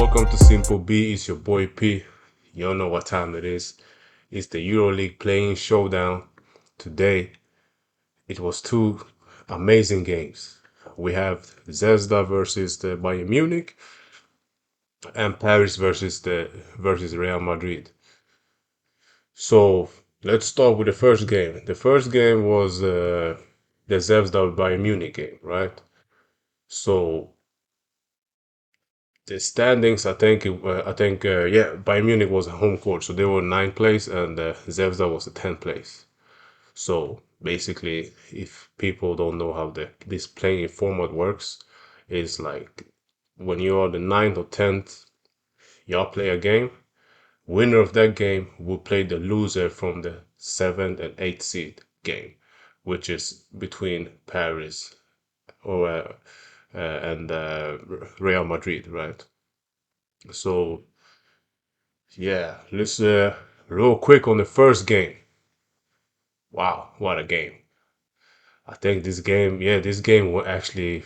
welcome to Simple B. It's your boy P. You don't know what time it is. It's the EuroLeague playing showdown. Today, it was two amazing games. We have Zvezda versus the Bayern Munich and Paris versus Real Madrid. So let's start with the first game. The first game was the Zvezda Bayern Munich game, right? So the standings, yeah, Bayern Munich was a home court, so they were ninth place, and Zvezda was the 10th place. So basically, if people don't know how this playing format works, it's like when you are the ninth or 10th, y'all play a game. Winner of that game will play the loser from the 7th and 8th seed game, which is between Paris or and Real Madrid, right? So yeah, let's real quick on the first game. Wow, what a game. I think this game was actually,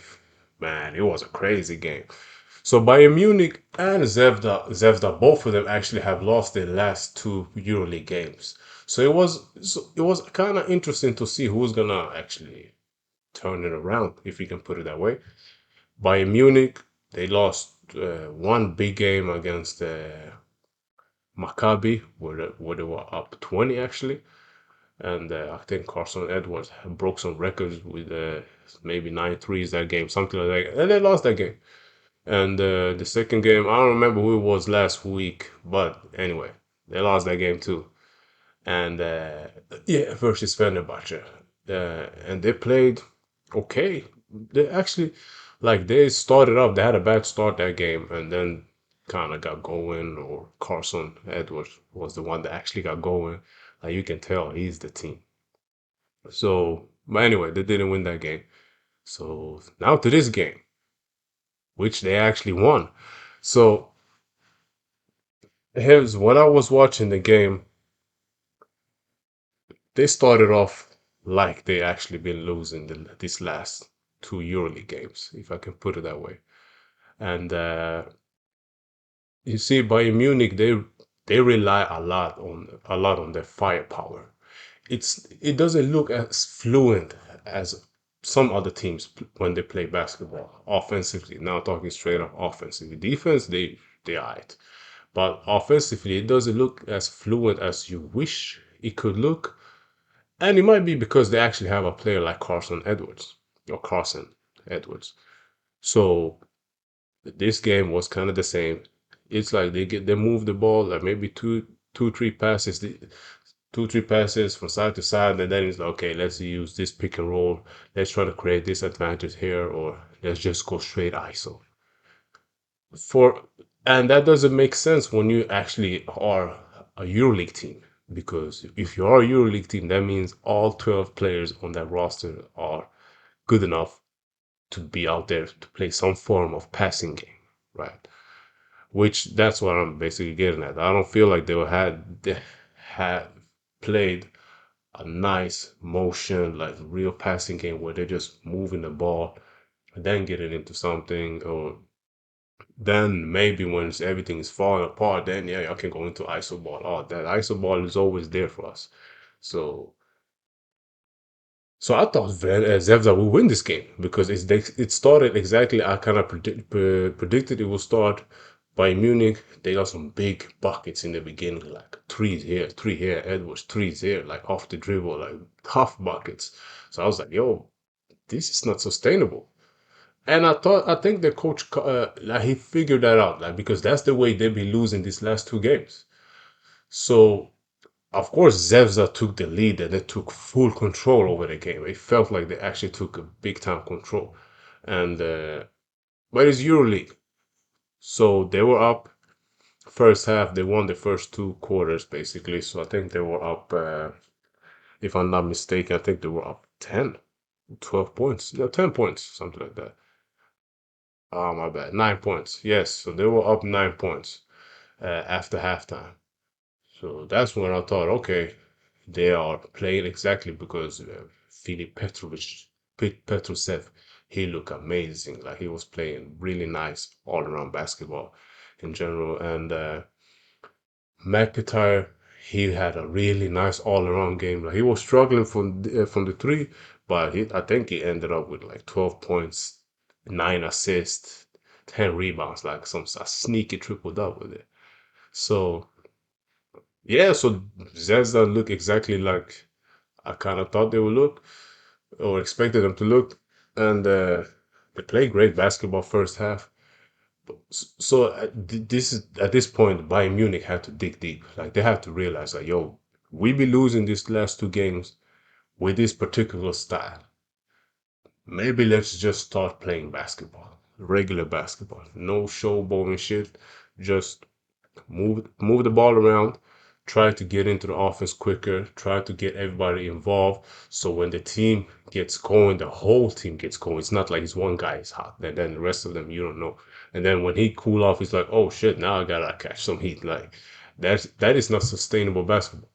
man, it was a crazy game. So Bayern Munich and Zvezda, both of them actually have lost their last two EuroLeague games. So it was kind of interesting to see who's gonna actually turn it around, if you can put it that way. Bayern Munich, they lost one big game against Maccabi, where they were up 20 actually. And I think Carson Edwards broke some records with maybe 9 threes that game, something like that. And they lost that game. And the second game, I don't remember who it was last week, but anyway, they lost that game too. And yeah, versus Fenerbahce. And they played okay. They actually, like, they started off, they had a bad start that game, and then kind of got going, or Carson Edwards was the one that actually got going. Like, you can tell he's the team. So, but anyway, they didn't win that game. So now to this game, which they actually won. So here's when I was watching the game, they started off like they actually been losing these last two EuroLeague games, if I can put it that way. And you see, Bayern Munich, they rely a lot on their firepower. It doesn't look as fluent as some other teams when they play basketball offensively. Now talking straight up offensively, defense they are it, but offensively it doesn't look as fluent as you wish it could look, and it might be because they actually have a player like Carson Edwards. So this game was kind of the same. It's like they move the ball like maybe three passes, two, three passes from side to side, and then it's like, okay, let's use this pick and roll. Let's try to create this advantage here, or let's just go straight ISO. For and that doesn't make sense when you actually are a EuroLeague team, because if you are a EuroLeague team, that means all 12 players on that roster are good enough to be out there to play some form of passing game, right? Which that's what I'm basically getting at. I don't feel like they had played a nice motion, like real passing game where they're just moving the ball and then getting into something, or then maybe when everything is falling apart, then yeah, I can go into ISO ball. Oh, that ISO ball is always there for us. So so I thought Zevza would win this game because it started exactly I kind of predicted it would start by Munich. They got some big buckets in the beginning, like threes here, three here, Edwards, threes here, like off the dribble, like tough buckets. So I was like, yo, this is not sustainable. And I think the coach, like he figured that out, like because that's the way they've been losing these last two games. So of course, Zevza took the lead and they took full control over the game. It felt like they actually took a big time control. And but it's EuroLeague, so they were up first half. They won the first two quarters basically. So I think they were up. If I'm not mistaken, I think they were up 10, 12 points. No, 10 points, something like that. Oh, my bad. 9 points. Yes, so they were up 9 points after halftime. So that's when I thought, okay, they are playing exactly because Filip Petrusev, he looked amazing. Like he was playing really nice all around basketball. in general. And McIntyre, he had a really nice all-around game. Like he was struggling from the three, but I think he ended up with like 12 points, 9 assists, 10 rebounds, like some a sneaky triple double there. So yeah, so Zvezda look exactly like I kind of thought they would look or expected them to look, and they played great basketball first half. So this is at this point, Bayern Munich had to dig deep. Like they have to realize, like, yo, we be losing these last two games with this particular style. Maybe let's just start playing basketball, regular basketball, no showboating shit. Just move the ball around, try to get into the offense quicker, try to get everybody involved. So when the team gets going, the whole team gets going. It's not like it's one guy is hot, and then the rest of them you don't know. And then when he cool off, he's like, oh shit, now I gotta catch some heat. Like that is not sustainable basketball.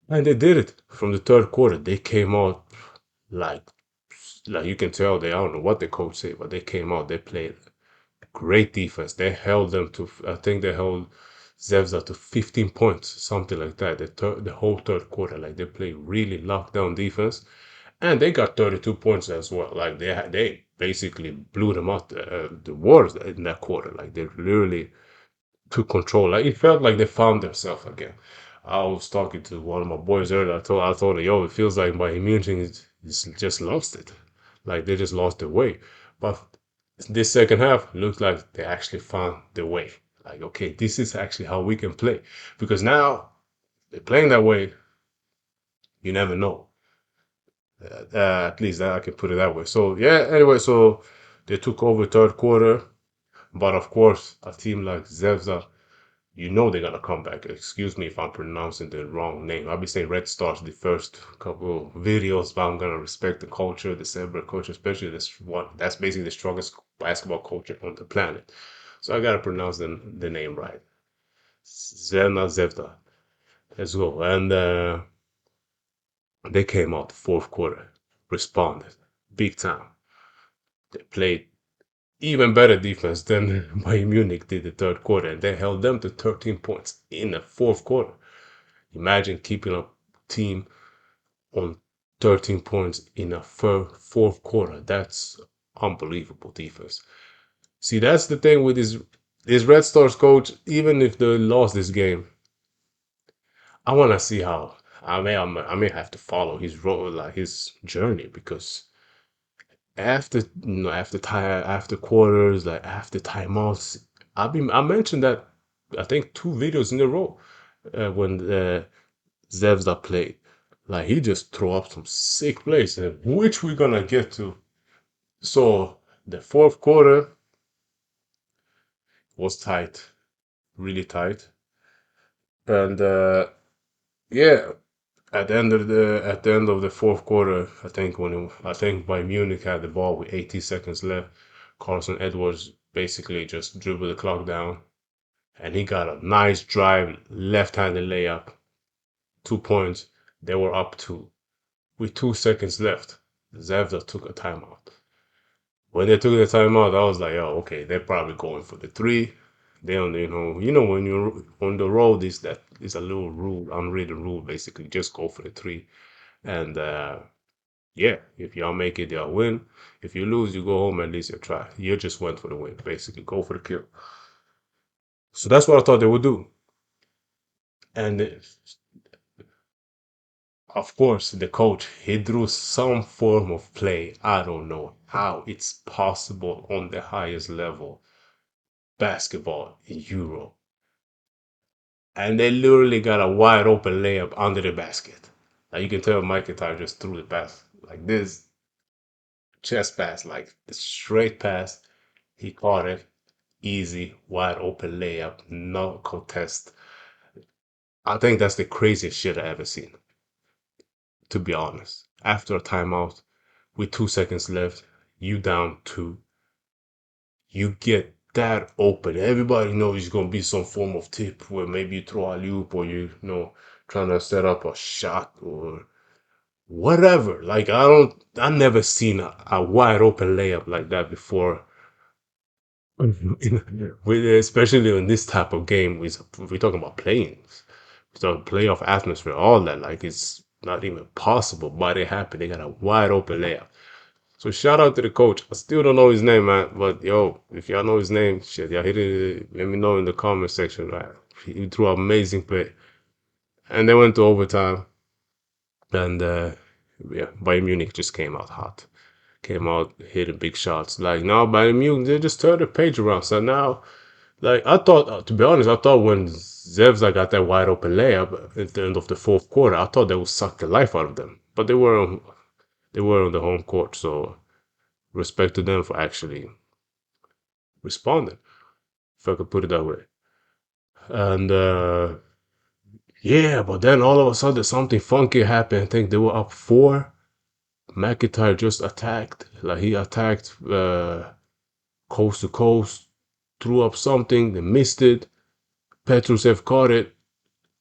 And they did it from the third quarter. They came out like like you can tell they I don't know what the coach said, but they came out, they played great defense. They held them to, I think they held Zevza to 15 points, something like that. The whole third quarter, like they played really lockdown defense, and they got 32 points as well. Like they basically blew them out the Warriors in that quarter. Like they literally took control. Like it felt like they found themselves again. I was talking to one of my boys earlier. I told him, yo, it feels like my immunity is just lost it. Like they just lost their way. But this second half looks like they actually found the way. Like, okay, this is actually how we can play. Because now they're playing that way, you never know. At least I can put it that way. So yeah, anyway, so they took over third quarter. But of course, a team like Zevza, you know they're gonna come back. Excuse me if I'm pronouncing the wrong name. I'll be saying Red Stars the first couple videos, but I'm gonna respect the culture, the Serbia culture, especially this one. That's basically the strongest basketball culture on the planet. So I gotta pronounce the name right. Zena Zevda. Let's go. And they came out the fourth quarter, responded big time. They played even better defense than Bayern Munich did the third quarter, and they held them to 13 points in the fourth quarter. Imagine keeping a team on 13 points in a fourth quarter. That's unbelievable defense. See, that's the thing with this Red Stars coach. Even if they lost this game, I want to see how. I may have to follow his role, like his journey, because after after quarters, like after timeouts, I mentioned that I think two videos in a row when Zevs played. Like he just throw up some sick plays, which we're gonna get to. So the fourth quarter was tight, really tight, and yeah, at the end of the fourth quarter, I think Bayern Munich had the ball with 80 seconds left. Carson Edwards basically just dribbled the clock down, and he got a nice drive, left-handed layup, 2 points. They were up two with 2 seconds left. Zevda took a timeout. When they took the timeout, I was like, oh, okay, they're probably going for the three. They don't, when you're on the road, is that is a little rule, unwritten rule, basically. Just go for the three. And yeah, if y'all make it, y'all win. If you lose, you go home. At least you try. You just went for the win, basically. Go for the kill. So that's what I thought they would do. And of course, the coach, he drew some form of play. I don't know how it's possible on the highest level basketball in Europe. And they literally got a wide open layup under the basket. Like you can tell McIntyre just threw the pass like this chest pass, like the straight pass. He caught it easy, wide open layup, no contest. I think that's the craziest shit I ever seen, to be honest. After a timeout, with 2 seconds left, you down two, you get that open. Everybody knows it's gonna be some form of tip where maybe you throw a loop or trying to set up a shot or whatever. Like I never seen a wide open layup like that before Especially in this type of game, we're talking about playing. We're talking playoff atmosphere, all that. Like it's not even possible, but it happened. They got a wide open layup. So shout out to the coach. I still don't know his name, man. But yo, if y'all know his name, shit, y'all hit it. Let me know in the comment section. Right? He threw an amazing play, and they went to overtime, and yeah, Bayern Munich just came out hot. Came out hitting big shots. Like now, Bayern Munich, they just turned the page around. So now, like I thought, to be honest, I thought when Zevza got that wide open layup at the end of the fourth quarter, I thought they would suck the life out of them. But they were on the home court, so respect to them for actually responding, if I could put it that way. And yeah, but then all of a sudden something funky happened. I think they were up four. McIntyre just attacked. Like he attacked coast to coast, threw up something, they missed it. Petrusev caught it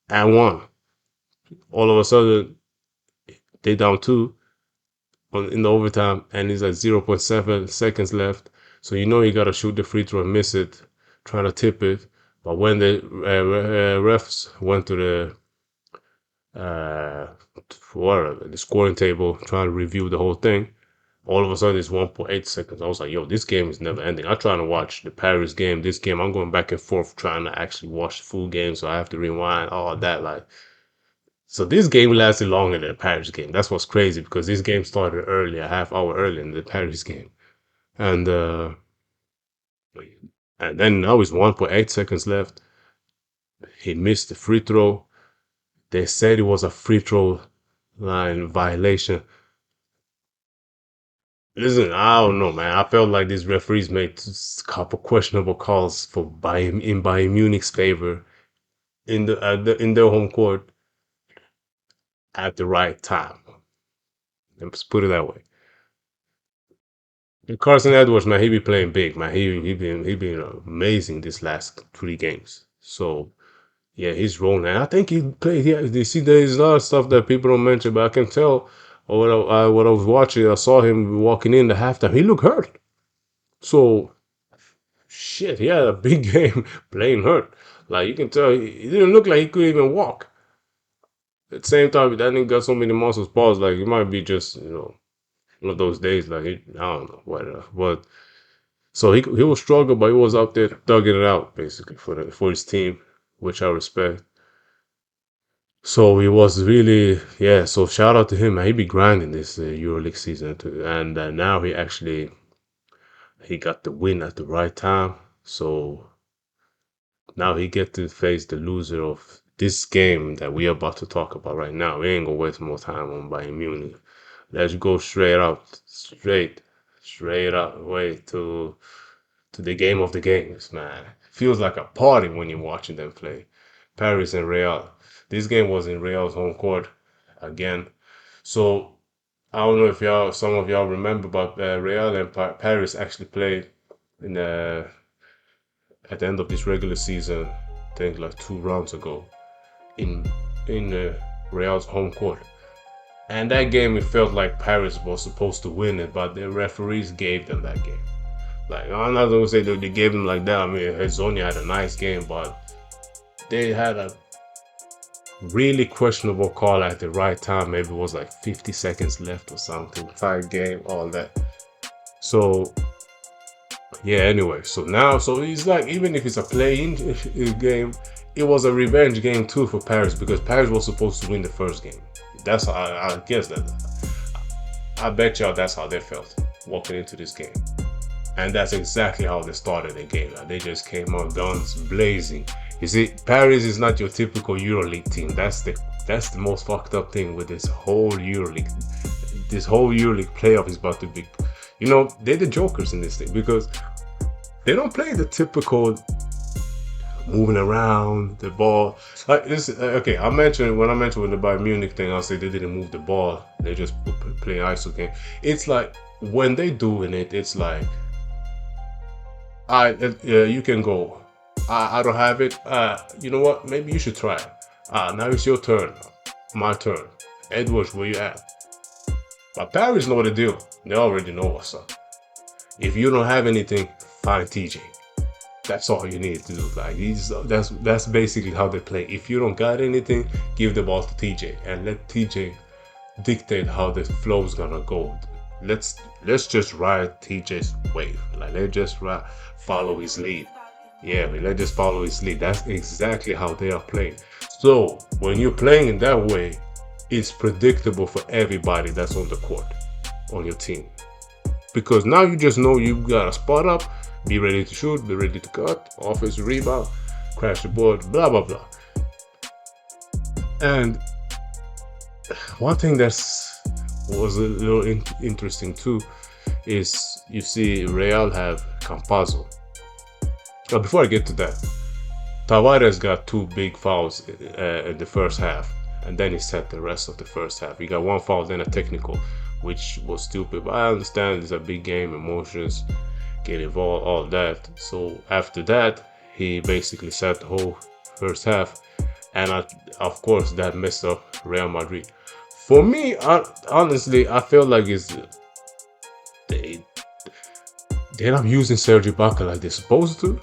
and won. All of a sudden, they down two in the overtime, and it's like 0.7 seconds left. So you know you gotta shoot the free throw and miss it, trying to tip it. But when the refs went to uh, the scoring table, trying to review the whole thing, all of a sudden it's 1.8 seconds. I was like, yo, this game is never ending. I'm trying to watch the Paris game. This game, I'm going back and forth trying to actually watch the full game, so I have to rewind all that. Like, so this game lasted longer than the Paris game. That's what's crazy because this game started early, a half hour earlier than the Paris game, and uh, and then now it's 1.8 seconds left. He missed the free throw. They said it was a free throw line violation. Listen, I don't know, man. I felt like these referees made a couple questionable calls for Bayern Munich's favor in their home court at the right time. Let's put it that way. And Carson Edwards, man, he be playing big, man. He been amazing this last 3 games. So yeah, he's rolling. And I think he played. Yeah, you see, there's a lot of stuff that people don't mention, but I can tell. Or what I was watching, I saw him walking in the halftime. He looked hurt. So shit, he had a big game playing hurt. Like you can tell, he didn't look like he could even walk. At the same time, that nigga got so many muscles paused. Like it might be just one of those days. Like I don't know what, but so he was struggling, but he was out there thugging it out basically for his team, which I respect. So he was really, yeah. So shout out to him, man. He be grinding this EuroLeague season too, and now he got the win at the right time. So now he get to face the loser of this game that we are about to talk about right now. We ain't gonna waste more time on Bayern Munich. Let's go straight up way to the game of the games, man. Feels like a party when you're watching them play. Paris and Real. This game was in Real's home court again. So I don't know if some of y'all remember, but Real and Paris actually played in at the end of this regular season. I think like 2 rounds ago in Real's home court. And that game, it felt like Paris was supposed to win it, but the referees gave them that game. Like I'm not gonna say that they gave them like that. I mean, Hezonja had a nice game, but they had a really questionable call at the right time. Maybe it was like 50 seconds left or something. Tied game, all that. So yeah. Anyway, so it's like even if it's a play-in game, it was a revenge game too for Paris because Paris was supposed to win the first game. That's how I guess that. I bet y'all that's how they felt walking into this game. And that's exactly how they started the game. They just came out guns blazing. You see, Paris is not your typical EuroLeague team. That's the most fucked up thing with this whole EuroLeague. This whole EuroLeague playoff is about to be, they're the jokers in this thing because they don't play the typical moving around the ball. Like this, okay. When I mentioned with the Bayern Munich thing, I'll say they didn't move the ball. They just play ISO game. It's like when they doing it, it's like, you can go. I don't have it. You know what? Maybe you should try it. Now it's your turn. My turn. Edwards, where you at? But Paris know the deal. They already know what's up. If you don't have anything, find TJ. That's all you need to do. Like that's basically how they play. If you don't got anything, give the ball to TJ and let TJ dictate how the flow's gonna go. Let's just ride TJ's wave. Like let's just follow his lead. Yeah, let's just follow his lead. That's exactly how they are playing. So when you're playing in that way, it's predictable for everybody that's on the court on your team. Because now you just know you got to spot up, be ready to shoot, be ready to cut, offensive rebound, crash the board, blah blah blah. And one thing that's was a little interesting too is you see Real have Campazzo. But before I get to that, Tavares got two big fouls in the first half, and then he set the rest of the first half. He got one foul, then a technical, which was stupid. But I understand it's a big game, emotions get involved, all that. So after that, he basically set the whole first half, and of course that messed up Real Madrid. For me, honestly, I feel like they they're not using Sergio Ibaka like they're supposed to,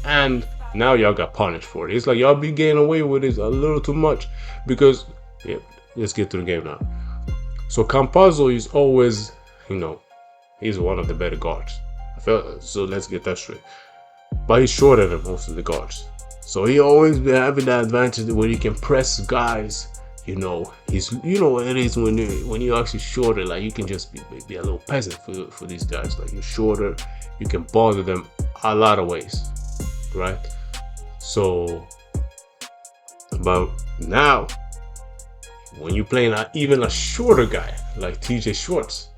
and now y'all got punished for it. It's like y'all be getting away with it a little too much because, yeah, let's get to the game now. So Campazzo is always, he's one of the better guards. So let's get that straight. But he's shorter than most of the guards. So he always been having that advantage where he can press guys. He's what it is when you're actually shorter. Like you can just be a little peasant for these guys. Like you're shorter, you can bother them a lot of ways, right? So, but now when you're playing even a shorter guy like TJ Shorts,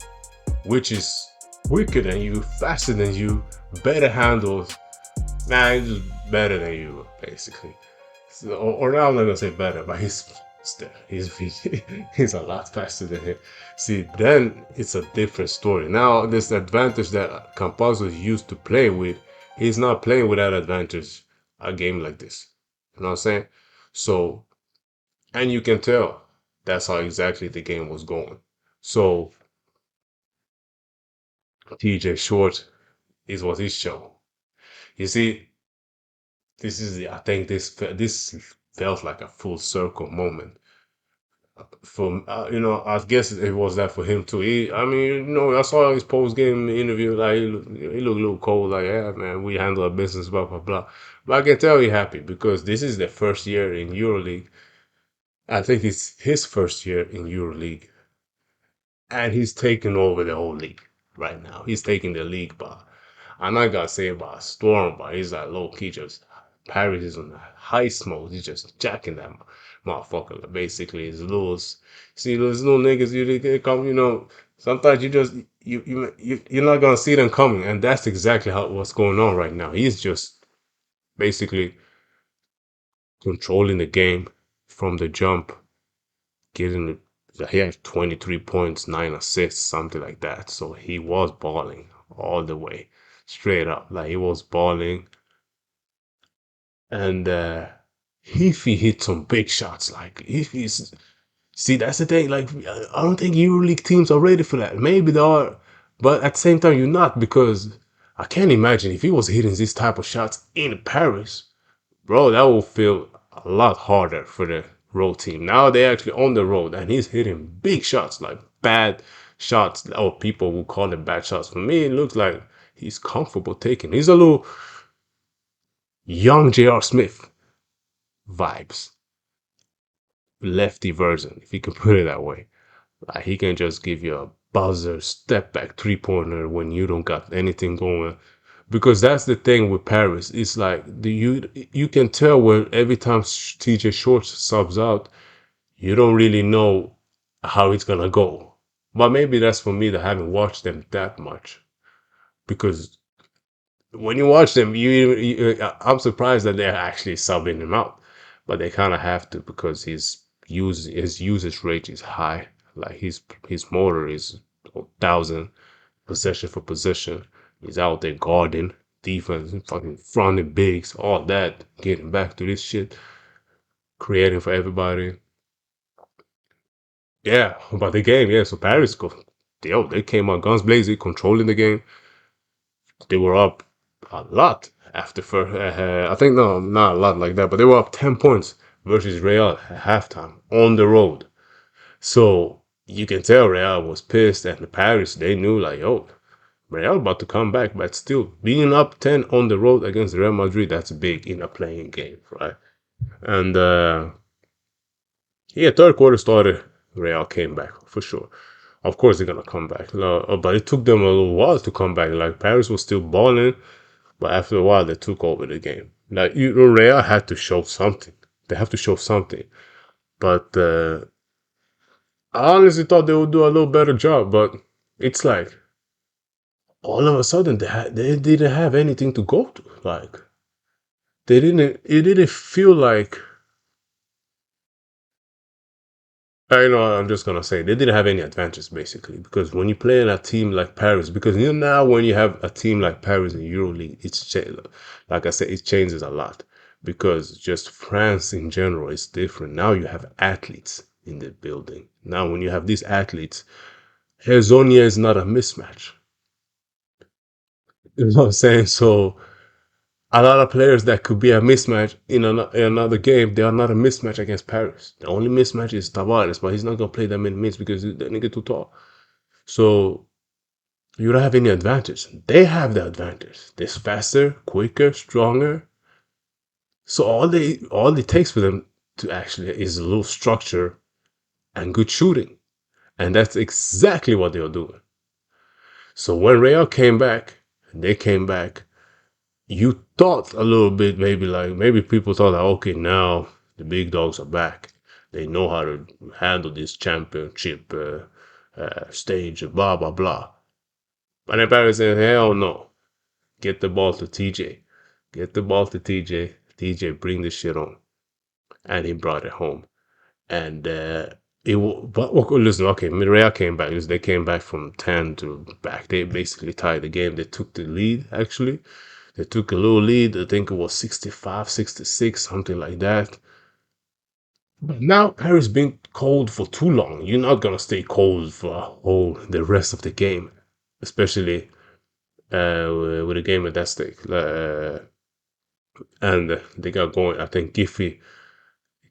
which is quicker than you, faster than you, better handles, he's just better than you, basically. So, or now I'm not gonna say better, but he's a lot faster than him. See, then it's a different story. Now this advantage that Campazzo used to play with, he's not playing with that advantage a game like this. You know what I'm saying? So, and you can tell that's how exactly the game was going. So TJ Short is what he's shown. You see, I think this felt like a full circle moment. I guess it was that for him too. I saw his post game interview. Like he looked a little cold. Like, yeah, man, we handle our business, blah blah blah. But I can tell he's happy because this is the first year in EuroLeague. I think it's his first year in EuroLeague, and he's taking over the whole league right now. He's taking the league by, I'm not gonna say by storm, but he's like low key just Paris is on heist mode. He's just jacking that motherfucker. Basically, his little see those little niggas they come. Sometimes you're not gonna see them coming, and that's exactly what's going on right now. He's just basically controlling the game from the jump, getting he had 23 points, 9 assists, something like that. So he was balling all the way, straight up. Like he was balling. And if he hit some big shots, like if he's see, that's the thing. Like I don't think EuroLeague teams are ready for that. Maybe they are, but at the same time, you're not because I can't imagine if he was hitting this type of shots in Paris, bro. That will feel a lot harder for the road team. Now they're actually on the road, and he's hitting big shots, like bad shots, or people will call it bad shots. For me, it looks like he's comfortable taking. He's a little young J.R. Smith vibes, lefty version, if you can put it that way. Like he can just give you a buzzer, step back 3-pointer when you don't got anything going. Because that's the thing with Paris. It's like you can tell where every time TJ Shorts subs out, you don't really know how it's gonna go. But maybe that's for me that I haven't watched them that much. Because when you watch them, I'm surprised that they're actually subbing him out, but they kind of have to because his usage rate is high. Like his motor is 1,000 possession for possession. He's out there guarding defense, fucking fronting bigs, all that, getting back to this shit, creating for everybody. Yeah, but the game, yeah. So Paris, they came out guns blazing, controlling the game. They were up. a lot after first. I think no, not a lot like that, but they were up 10 points versus Real at halftime on the road. So you can tell Real was pissed, and Paris they knew like, oh, Real about to come back, but still being up 10 on the road against Real Madrid, that's big in a playing game, right? And yeah, third quarter started, Real came back for sure. Of course they're gonna come back, but it took them a little while to come back. Like Paris was still balling, but after a while they took over the game. Like Real had to show something. They have to show something. But I honestly thought they would do a little better job. But it's like all of a sudden they didn't have anything to go to. Like they didn't. It didn't feel like. I know. I'm just gonna say they didn't have any advantage basically because when you play in a team like Paris, because you know now when you have a team like Paris in EuroLeague, like I said, it changes a lot because just France in general is different. Now you have athletes in the building. Now when you have these athletes, Herzonia is not a mismatch. You know what I'm saying? So a lot of players that could be a mismatch in another game, they are not a mismatch against Paris. The only mismatch is Tavares, but he's not gonna play that many minutes because that nigga too tall. So you don't have any advantage. They have the advantage. They're faster, quicker, stronger. So all it takes for them to actually is a little structure and good shooting. And that's exactly what they are doing. So when Real came back, they came back, you thought a little bit, maybe people thought that okay, now the big dogs are back. They know how to handle this championship stage, blah blah blah. But then Barry said, hell no, get the ball to TJ, get the ball to TJ. TJ bring the shit on, and he brought it home. And but listen, okay, Mireya came back because they came back from 10 to back. They basically tied the game. They took the lead actually. They took a little lead. I think it was 65, 66, something like that. But now Paris been cold for too long. You're not gonna stay cold for the rest of the game, especially with a game at that stake. And they got going. I think Giffy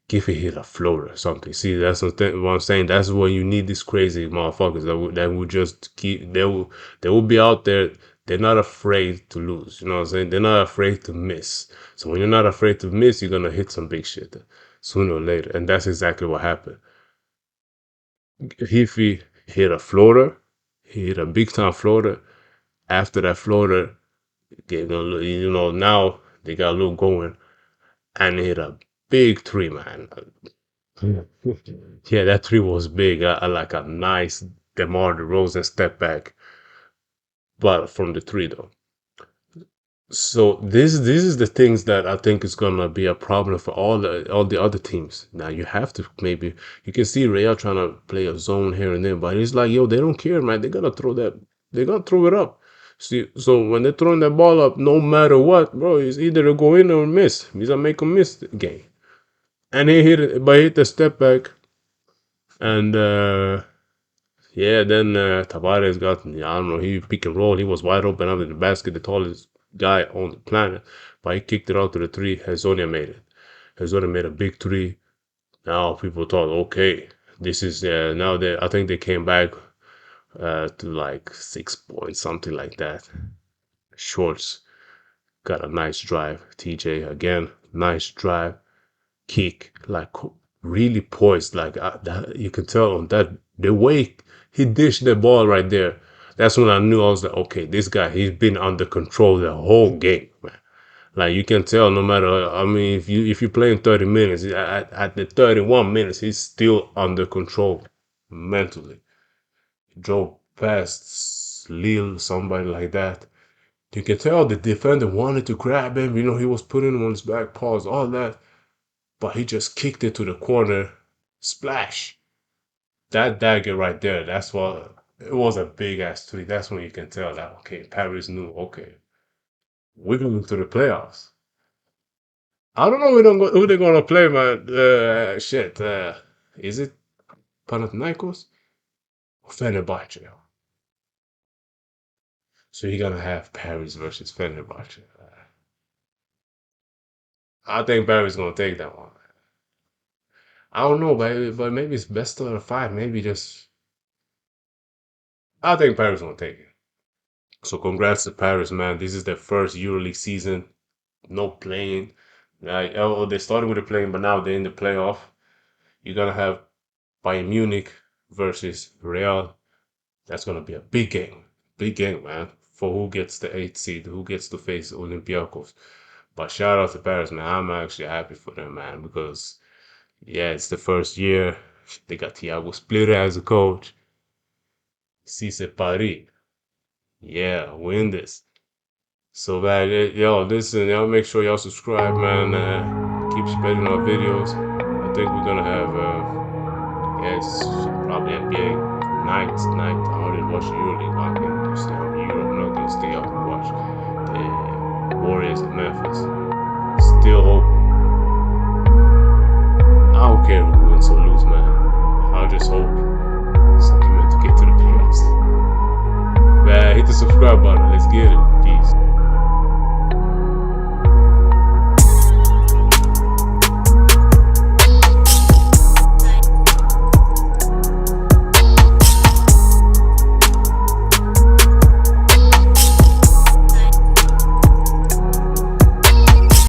hit a floater or something. See, that's what I'm saying. That's when you need these crazy motherfuckers that will just keep. They will be out there. They're not afraid to lose. You know what I'm saying? They're not afraid to miss. So when you're not afraid to miss, you're gonna hit some big shit sooner or later. And that's exactly what happened. Giffy hit a floater. He hit a big time floater. After that floater, gave them, now they got a little going, and hit a big three, man. Yeah, that three was big. I like a nice DeMar DeRozan step back, but from the three though. So this is the things that I think is gonna be a problem for all the other teams. Now you have to maybe you can see Real trying to play a zone here and there, but it's like yo, they don't care, man. They're gonna throw it up. See, so when they're throwing that ball up, no matter what, bro, it's either to go in or miss. He's a make or miss game. And he hit it, but he hit the step back, and yeah, then Tavares got, I don't know, he pick and roll. He was wide open under the basket, the tallest guy on the planet. But he kicked it out to the three. Hazonia made it. Hazonia made a big three. Now people thought, okay, this is, now I think they came back to like 6 points, something like that. Shorts got a nice drive. TJ again, nice drive. Kick, like really poised, like that, you can tell on that the way he dished the ball right there. That's when I knew I was like, okay, this guy, he's been under control the whole game, man. Like you can tell, no matter. I mean, if you play in 30 minutes, at the 31 minutes, he's still under control mentally. He drove past Lille, somebody like that. You can tell the defender wanted to grab him. He was putting him on his back paws, all that, but he just kicked it to the corner. Splash. That dagger right there, that's what it was, a big ass three. That's when you can tell that okay, Paris knew, okay, we're going to the playoffs. I don't know who they're gonna play, man. Shit. Is it Panathinaikos or Fenerbahce? So you're gonna have Paris versus Fenerbahce. I think Paris gonna take that one. I don't know, but maybe it's best of the five. Maybe just I think Paris gonna take it. So congrats to Paris, man. This is their first EuroLeague season. No playing. Like, oh, they started with the playing, but now they're in the playoff. You're gonna have Bayern Munich versus Real. That's gonna be a big game. Big game, man. For who gets the eighth seed, who gets to face Olympiacos. But shout out to Paris, man. I'm actually happy for them, man, because yeah, it's the first year. They got Thiago Splitter as a coach. Si c'est Paris. Yeah, win this. So man, yo, listen, y'all make sure y'all subscribe, man. Keep spreading our videos. I think we're gonna have yes, probably NBA night. I already watch EuroLeague. I can stay up in Europe. I'm not gonna stay up and watch the Warriors in Memphis. Still hope. I don't care who wins or lose, man. I just hope something to get to the playoffs. Man, hit the subscribe button. Let's get it.